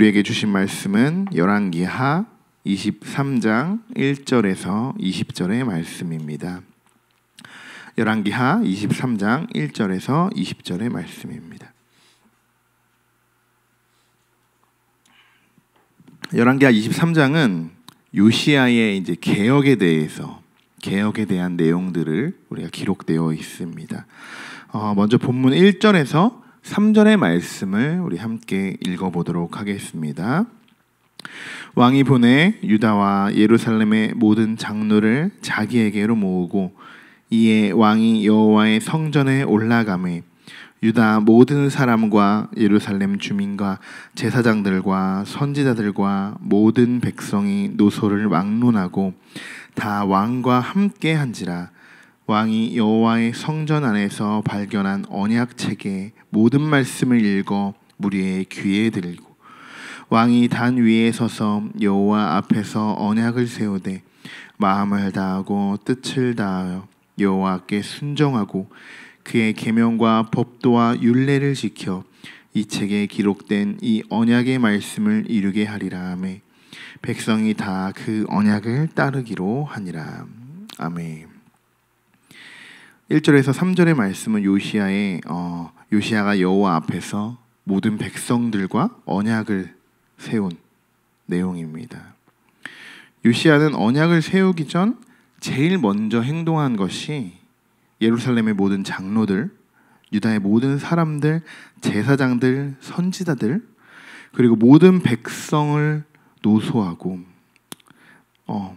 우리에게 주신 말씀은 열왕기하 23장 1절에서 20절의 말씀입니다. 열왕기하 23장 1절에서 20절의 말씀입니다. 열왕기하 23장은 요시야의 이제 개혁에 대한 내용들을 우리가 기록되어 있습니다. 먼저 본문 1절에서 3절의 말씀을 우리 함께 읽어보도록 하겠습니다. 왕이 보내 유다와 예루살렘의 모든 장로를 자기에게로 모으고 이에 왕이 여호와의 성전에 올라가매 유다 모든 사람과 예루살렘 주민과 제사장들과 선지자들과 모든 백성이 노소를 막론하고 다 왕과 함께 한지라. 왕이 여호와의 성전 안에서 발견한 언약책의 모든 말씀을 읽어 무리의 귀에 들고 왕이 단 위에 서서 여호와 앞에서 언약을 세우되 마음을 다하고 뜻을 다하여 여호와께 순종하고 그의 계명과 법도와 율례를 지켜 이 책에 기록된 이 언약의 말씀을 이루게 하리라 하매 백성이 다 그 언약을 따르기로 하니라. 아멘. 1절에서 3절의 말씀은 요시야가 여호와 앞에서 모든 백성들과 언약을 세운 내용입니다. 요시야는 언약을 세우기 전 제일 먼저 행동한 것이 예루살렘의 모든 장로들, 유다의 모든 사람들, 제사장들, 선지자들, 그리고 모든 백성을 노소하고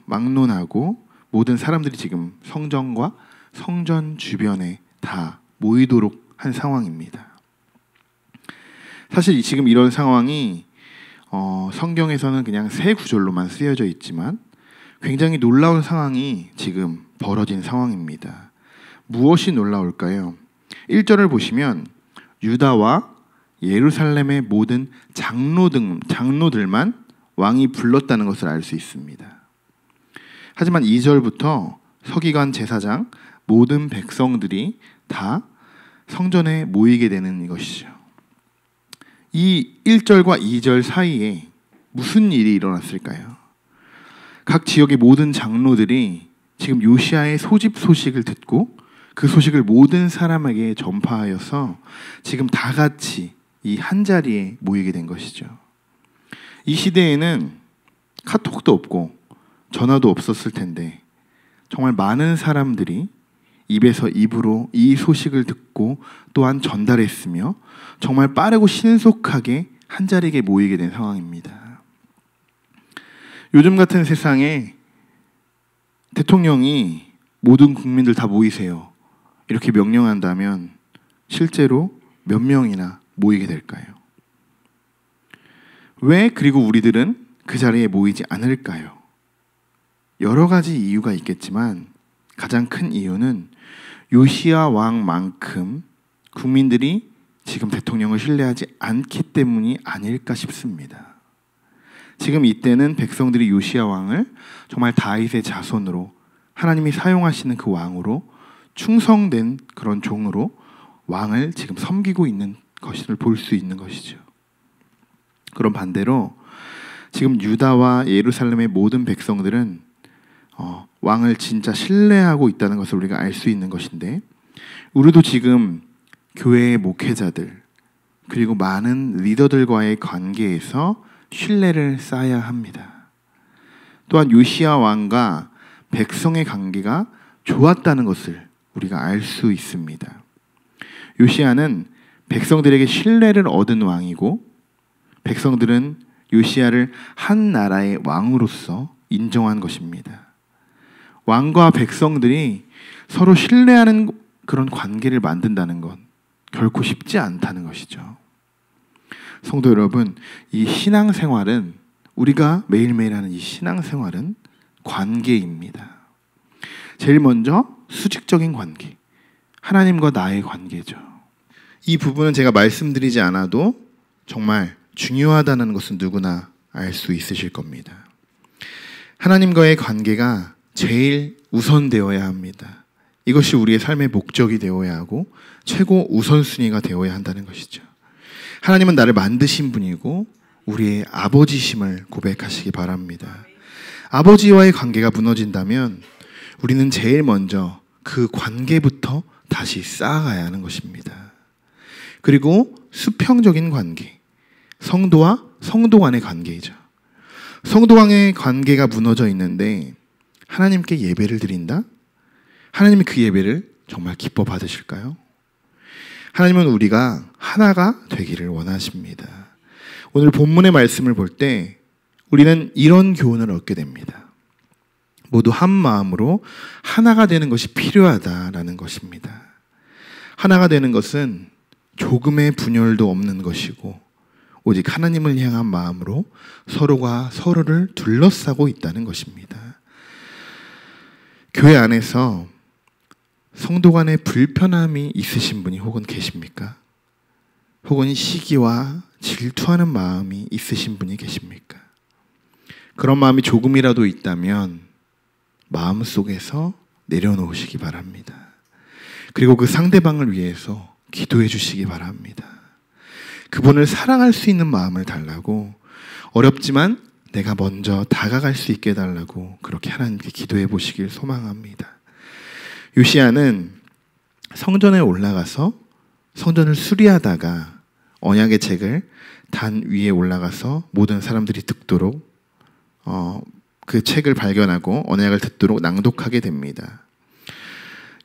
막론하고 모든 사람들이 지금 성전과 성전 주변에 다 모이도록 한 상황입니다. 사실 지금 이런 상황이 성경에서는 그냥 세 구절로만 쓰여져 있지만 굉장히 놀라운 상황이 지금 벌어진 상황입니다. 무엇이 놀라울까요? 1절을 보시면 유다와 예루살렘의 모든 장로들만 왕이 불렀다는 것을 알 수 있습니다. 하지만 2절부터 서기관 제사장 모든 백성들이 다 성전에 모이게 되는 것이죠. 이 1절과 2절 사이에 무슨 일이 일어났을까요? 각 지역의 모든 장로들이 지금 요시야의 소식을 듣고 그 소식을 모든 사람에게 전파하여서 지금 다 같이 이 한자리에 모이게 된 것이죠. 이 시대에는 카톡도 없고 전화도 없었을 텐데 정말 많은 사람들이 입에서 입으로 이 소식을 듣고 또한 전달했으며 정말 빠르고 신속하게 한자리에 모이게 된 상황입니다. 요즘 같은 세상에 대통령이 모든 국민들 다 모이세요 이렇게 명령한다면 실제로 몇 명이나 모이게 될까요? 왜 그리고 우리들은 그 자리에 모이지 않을까요? 여러 가지 이유가 있겠지만 가장 큰 이유는 요시야 왕만큼 국민들이 지금 대통령을 신뢰하지 않기 때문이 아닐까 싶습니다. 지금 이때는 백성들이 요시야 왕을 정말 다윗의 자손으로 하나님이 사용하시는 그 왕으로 충성된 그런 종으로 왕을 지금 섬기고 있는 것을 볼 수 있는 것이죠. 그럼 반대로 지금 유다와 예루살렘의 모든 백성들은 왕을 진짜 신뢰하고 있다는 것을 우리가 알 수 있는 것인데 우리도 지금 교회의 목회자들 그리고 많은 리더들과의 관계에서 신뢰를 쌓아야 합니다. 또한 요시야 왕과 백성의 관계가 좋았다는 것을 우리가 알 수 있습니다. 요시야는 백성들에게 신뢰를 얻은 왕이고 백성들은 요시야를 한 나라의 왕으로서 인정한 것입니다. 왕과 백성들이 서로 신뢰하는 그런 관계를 만든다는 건 결코 쉽지 않다는 것이죠. 성도 여러분, 이 신앙생활은 우리가 매일매일 하는 이 신앙생활은 관계입니다. 제일 먼저 수직적인 관계, 하나님과 나의 관계죠. 이 부분은 제가 말씀드리지 않아도 정말 중요하다는 것은 누구나 알 수 있으실 겁니다. 하나님과의 관계가 제일 우선되어야 합니다. 이것이 우리의 삶의 목적이 되어야 하고 최고 우선순위가 되어야 한다는 것이죠. 하나님은 나를 만드신 분이고 우리의 아버지심을 고백하시기 바랍니다. 아버지와의 관계가 무너진다면 우리는 제일 먼저 그 관계부터 다시 쌓아가야 하는 것입니다. 그리고 수평적인 관계, 성도와 성도 간의 관계이죠. 성도 간의 관계가 무너져 있는데 하나님께 예배를 드린다? 하나님이 그 예배를 정말 기뻐 받으실까요? 하나님은 우리가 하나가 되기를 원하십니다. 오늘 본문의 말씀을 볼 때 우리는 이런 교훈을 얻게 됩니다. 모두 한 마음으로 하나가 되는 것이 필요하다라는 것입니다. 하나가 되는 것은 조금의 분열도 없는 것이고 오직 하나님을 향한 마음으로 서로가 서로를 둘러싸고 있다는 것입니다. 교회 안에서 성도 간에 불편함이 있으신 분이 혹은 계십니까? 혹은 시기와 질투하는 마음이 있으신 분이 계십니까? 그런 마음이 조금이라도 있다면 마음속에서 내려놓으시기 바랍니다. 그리고 그 상대방을 위해서 기도해 주시기 바랍니다. 그분을 사랑할 수 있는 마음을 달라고, 어렵지만 내가 먼저 다가갈 수 있게 해달라고 그렇게 하나님께 기도해 보시길 소망합니다. 요시야는 성전에 올라가서 성전을 수리하다가 언약의 책을 단 위에 올라가서 모든 사람들이 듣도록 그 책을 발견하고 언약을 듣도록 낭독하게 됩니다.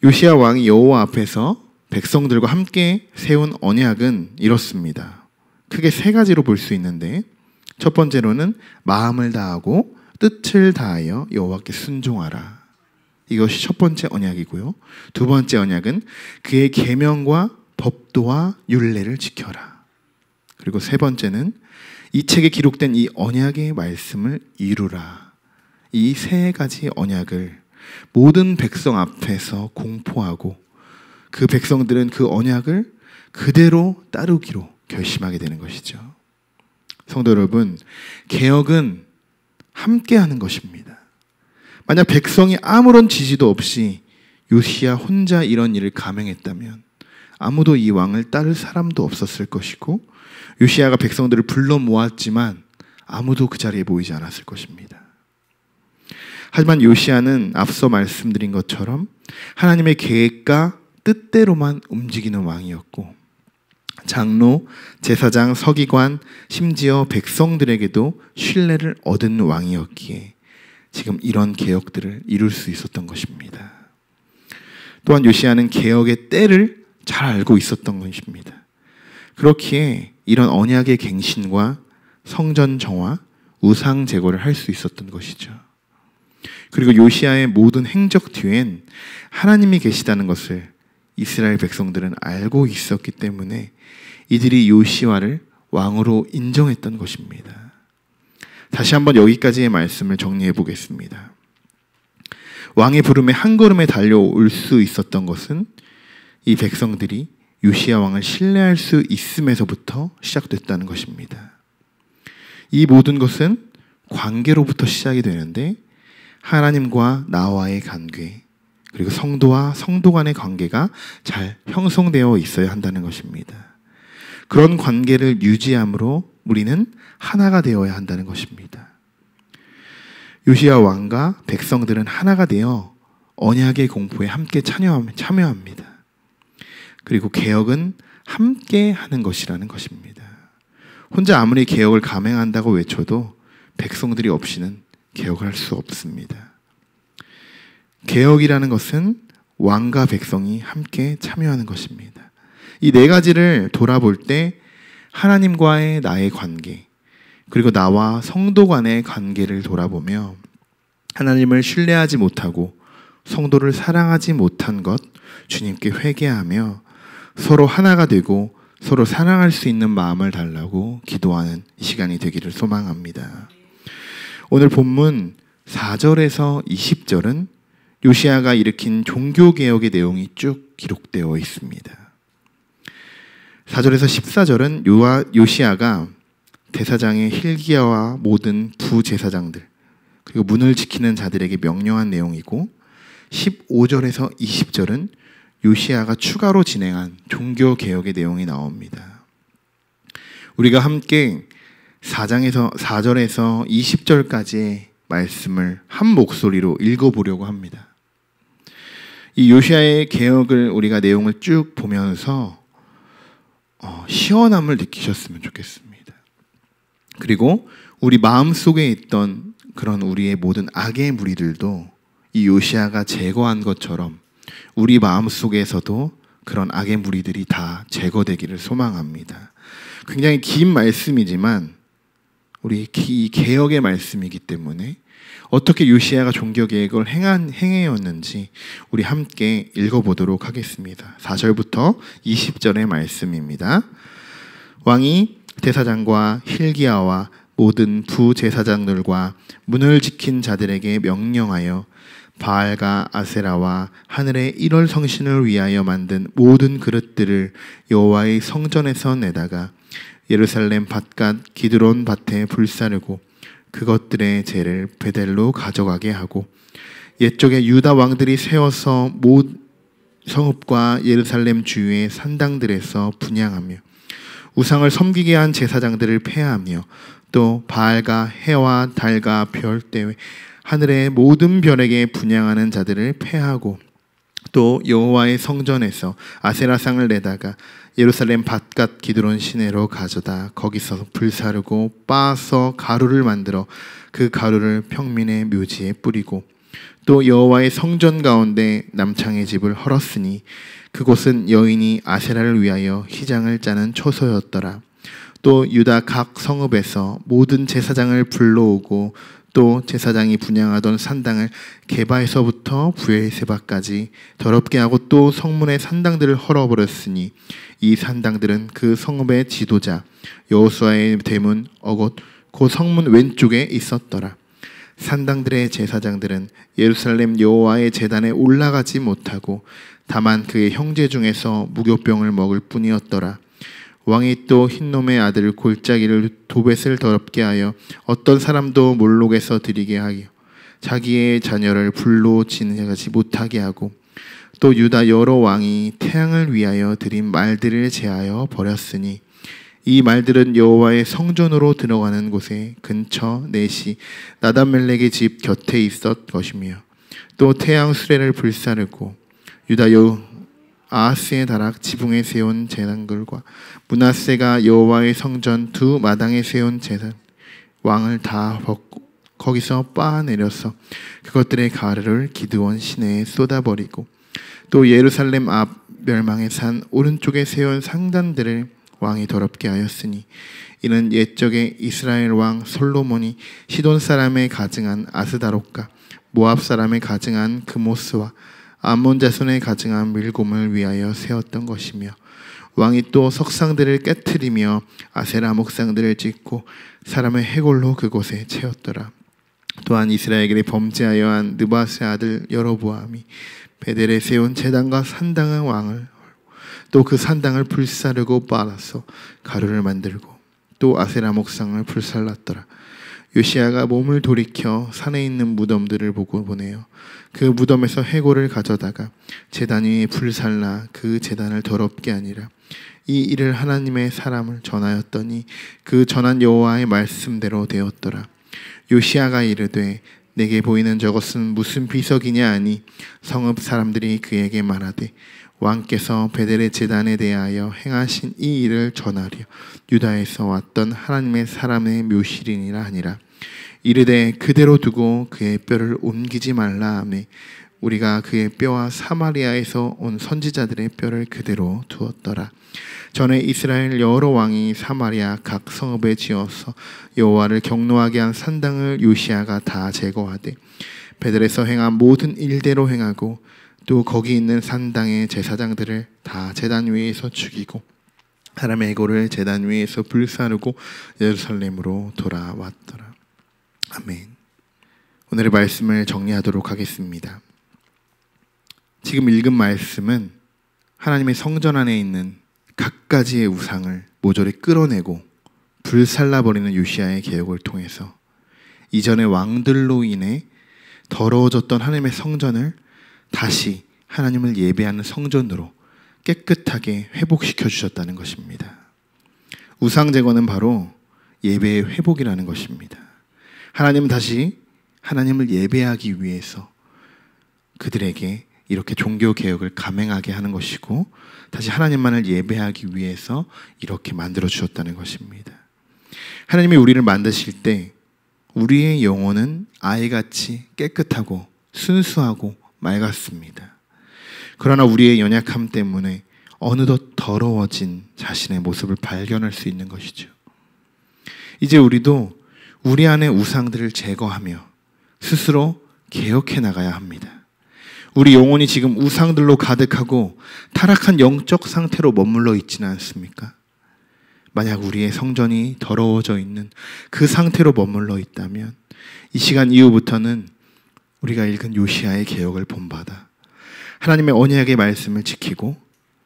요시야 왕이 여호와 앞에서 백성들과 함께 세운 언약은 이렇습니다. 크게 세 가지로 볼 수 있는데, 첫 번째로는 마음을 다하고 뜻을 다하여 여호와께 순종하라. 이것이 첫 번째 언약이고요. 두 번째 언약은 그의 계명과 법도와 율례를 지켜라. 그리고 세 번째는 이 책에 기록된 이 언약의 말씀을 이루라. 이 세 가지 언약을 모든 백성 앞에서 공포하고 그 백성들은 그 언약을 그대로 따르기로 결심하게 되는 것이죠. 성도 여러분, 개혁은 함께 하는 것입니다. 만약 백성이 아무런 지지도 없이 요시야 혼자 이런 일을 감행했다면 아무도 이 왕을 따를 사람도 없었을 것이고, 요시야가 백성들을 불러 모았지만 아무도 그 자리에 모이지 않았을 것입니다. 하지만 요시야는 앞서 말씀드린 것처럼 하나님의 계획과 뜻대로만 움직이는 왕이었고, 장로, 제사장, 서기관, 심지어 백성들에게도 신뢰를 얻은 왕이었기에 지금 이런 개혁들을 이룰 수 있었던 것입니다. 또한 요시야는 개혁의 때를 잘 알고 있었던 것입니다. 그렇기에 이런 언약의 갱신과 성전 정화, 우상 제거를 할 수 있었던 것이죠. 그리고 요시야의 모든 행적 뒤엔 하나님이 계시다는 것을 이스라엘 백성들은 알고 있었기 때문에 이들이 요시야를 왕으로 인정했던 것입니다. 다시 한번 여기까지의 말씀을 정리해 보겠습니다. 왕의 부름에 한 걸음에 달려올 수 있었던 것은 이 백성들이 요시야 왕을 신뢰할 수 있음에서부터 시작됐다는 것입니다. 이 모든 것은 관계로부터 시작이 되는데, 하나님과 나와의 관계, 그리고 성도와 성도 간의 관계가 잘 형성되어 있어야 한다는 것입니다. 그런 관계를 유지함으로 우리는 하나가 되어야 한다는 것입니다. 요시야 왕과 백성들은 하나가 되어 언약의 공포에 함께 참여합니다. 그리고 개혁은 함께 하는 것이라는 것입니다. 혼자 아무리 개혁을 감행한다고 외쳐도 백성들이 없이는 개혁을 할 수 없습니다. 개혁이라는 것은 왕과 백성이 함께 참여하는 것입니다. 이 네 가지를 돌아볼 때 하나님과의 나의 관계, 그리고 나와 성도 간의 관계를 돌아보며 하나님을 신뢰하지 못하고 성도를 사랑하지 못한 것 주님께 회개하며 서로 하나가 되고 서로 사랑할 수 있는 마음을 달라고 기도하는 시간이 되기를 소망합니다. 오늘 본문 4절에서 20절은 요시야가 일으킨 종교개혁의 내용이 쭉 기록되어 있습니다. 4절에서 14절은 요시야가 대사장의 hil기야와 모든 부제사장들, 그리고 문을 지키는 자들에게 명령한 내용이고, 15절에서 20절은 요시야가 추가로 진행한 종교개혁의 내용이 나옵니다. 우리가 함께 4절에서 20절까지의 말씀을 한 목소리로 읽어보려고 합니다. 이 요시야의 개혁을 우리가 내용을 쭉 보면서 시원함을 느끼셨으면 좋겠습니다. 그리고 우리 마음속에 있던 그런 우리의 모든 악의 무리들도 이 요시야가 제거한 것처럼 우리 마음속에서도 그런 악의 무리들이 다 제거되기를 소망합니다. 굉장히 긴 말씀이지만 우리 이 개혁의 말씀이기 때문에 어떻게 요시야가 종교개혁을 행해였는지 우리 함께 읽어보도록 하겠습니다. 4절부터 20절의 말씀입니다. 왕이 대사장과 hil기야와 모든 부제사장들과 문을 지킨 자들에게 명령하여 바알과 아세라와 하늘의 1월 성신을 위하여 만든 모든 그릇들을 여호와의 성전에서 내다가 예루살렘 밭갓 기드론 밭에 불사르고 그것들의 재를 베델로 가져가게 하고 옛적에 유다 왕들이 세워서 성읍과 예루살렘 주위의 산당들에서 분향하며 우상을 섬기게 한 제사장들을 폐하며 또 바알과 해와 달과 별 때에 하늘의 모든 별에게 분향하는 자들을 폐하고 또 여호와의 성전에서 아세라상을 내다가 예루살렘 밭갓 기드론 시내로 가져다 거기서 불사르고 빻아서 가루를 만들어 그 가루를 평민의 묘지에 뿌리고 또 여호와의 성전 가운데 남창의 집을 헐었으니 그곳은 여인이 아세라를 위하여 휘장을 짜는 초소였더라. 또 유다 각 성읍에서 모든 제사장을 불러오고 또 제사장이 분향하던 산당을 게바에서부터 부엘세바까지 더럽게 하고 또 성문의 산당들을 헐어버렸으니 이 산당들은 그 성읍의 지도자 여호수아의 대문 어곳 그 성문 왼쪽에 있었더라. 산당들의 제사장들은 예루살렘 여호와의 제단에 올라가지 못하고 다만 그의 형제 중에서 무교병을 먹을 뿐이었더라. 왕이 또 흰놈의 아들 골짜기를 도벳을 더럽게 하여 어떤 사람도 몰록에서 드리게 하여 자기의 자녀를 불로 지내지 못하게 하고 또 유다 여러 왕이 태양을 위하여 드린 말들을 제하여 버렸으니 이 말들은 여호와의 성전으로 들어가는 곳에 근처 넷이 나단멜렉의 집 곁에 있었 것이며 또 태양 수레를 불사르고 유다 아하스의 다락 지붕에 세운 제단들과 므낫세가 여호와의 성전 두 마당에 세운 제단 왕을 다 벗고 거기서 빻아내려서 그것들의 가루를 기드온 시내에 쏟아버리고 또 예루살렘 앞 멸망의 산 오른쪽에 세운 상단들을 왕이 더럽게 하였으니 이는 옛적에 이스라엘 왕 솔로몬이 시돈 사람에 가증한 아스다롯과 모압 사람에 가증한 그모스와 암몬 자손에 가증한 밀곰을 위하여 세웠던 것이며 왕이 또 석상들을 깨트리며 아세라 목상들을 짓고 사람의 해골로 그곳에 채웠더라. 또한 이스라엘이 범죄하여 한 느바스의 아들 여로보암이 베델에 세운 제단과 산당의 왕을 또 그 산당을 불사르고 빻아서 가루를 만들고 또 아세라 목상을 불살랐더라. 요시야가 몸을 돌이켜 산에 있는 무덤들을 보고 보내어 그 무덤에서 해골을 가져다가 제단 위에 불살라 그 제단을 더럽게 하니라. 이 일을 하나님의 사람을 전하였더니 그 전한 여호와의 말씀대로 되었더라. 요시야가 이르되 내게 보이는 저것은 무슨 비석이냐 하니 성읍 사람들이 그에게 말하되 왕께서 베델의 제단에 대하여 행하신 이 일을 전하려 유다에서 왔던 하나님의 사람의 묘실이니라 하니라. 이르되 그대로 두고 그의 뼈를 옮기지 말라 하매 우리가 그의 뼈와 사마리아에서 온 선지자들의 뼈를 그대로 두었더라. 전에 이스라엘 여러 왕이 사마리아 각 성읍에 지어서 여호와를 경노하게 한 산당을 요시야가 다 제거하되 베델에서 행한 모든 일대로 행하고 또 거기 있는 산당의 제사장들을 다 제단 위에서 죽이고 사람의 해골을 제단 위에서 불사르고 예루살렘으로 돌아왔더라. 아멘. 오늘의 말씀을 정리하도록 하겠습니다. 지금 읽은 말씀은 하나님의 성전 안에 있는 갖가지의 우상을 모조리 끌어내고 불살라버리는 요시야의 개혁을 통해서 이전의 왕들로 인해 더러워졌던 하나님의 성전을 다시 하나님을 예배하는 성전으로 깨끗하게 회복시켜 주셨다는 것입니다. 우상 제거는 바로 예배의 회복이라는 것입니다. 하나님은 다시 하나님을 예배하기 위해서 그들에게 이렇게 종교개혁을 감행하게 하는 것이고, 다시 하나님만을 예배하기 위해서 이렇게 만들어 주셨다는 것입니다. 하나님이 우리를 만드실 때 우리의 영혼은 아이같이 깨끗하고 순수하고 맑았습니다. 그러나 우리의 연약함 때문에 어느덧 더러워진 자신의 모습을 발견할 수 있는 것이죠. 이제 우리도 우리 안의 우상들을 제거하며 스스로 개혁해 나가야 합니다. 우리 영혼이 지금 우상들로 가득하고 타락한 영적 상태로 머물러 있지는 않습니까? 만약 우리의 성전이 더러워져 있는 그 상태로 머물러 있다면 이 시간 이후부터는 우리가 읽은 요시야의 개혁을 본받아 하나님의 언약의 말씀을 지키고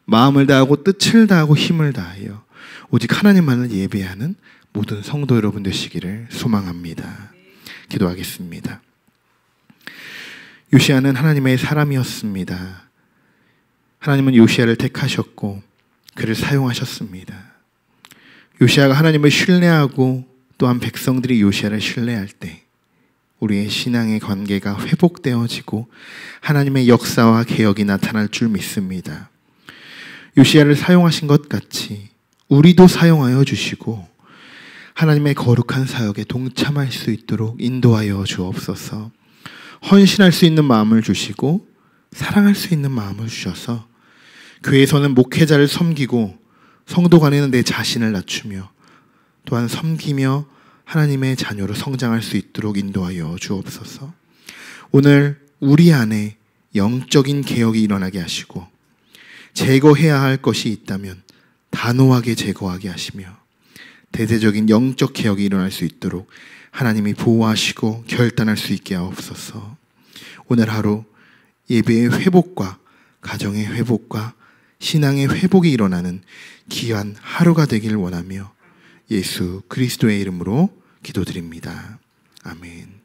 마음을 다하고 뜻을 다하고 힘을 다하여 오직 하나님만을 예배하는 모든 성도 여러분 되시기를 소망합니다. 기도하겠습니다. 요시야는 하나님의 사람이었습니다. 하나님은 요시야를 택하셨고 그를 사용하셨습니다. 요시야가 하나님을 신뢰하고 또한 백성들이 요시야를 신뢰할 때 우리의 신앙의 관계가 회복되어지고 하나님의 역사와 개혁이 나타날 줄 믿습니다. 요시야를 사용하신 것 같이 우리도 사용하여 주시고 하나님의 거룩한 사역에 동참할 수 있도록 인도하여 주옵소서. 헌신할 수 있는 마음을 주시고 사랑할 수 있는 마음을 주셔서 교회에서는 목회자를 섬기고 성도 간에는 내 자신을 낮추며 또한 섬기며 하나님의 자녀로 성장할 수 있도록 인도하여 주옵소서. 오늘 우리 안에 영적인 개혁이 일어나게 하시고 제거해야 할 것이 있다면 단호하게 제거하게 하시며 대대적인 영적 개혁이 일어날 수 있도록 하나님이 보호하시고 결단할 수 있게 하옵소서. 오늘 하루 예배의 회복과 가정의 회복과 신앙의 회복이 일어나는 귀한 하루가 되길 원하며 예수 그리스도의 이름으로 기도드립니다. 아멘.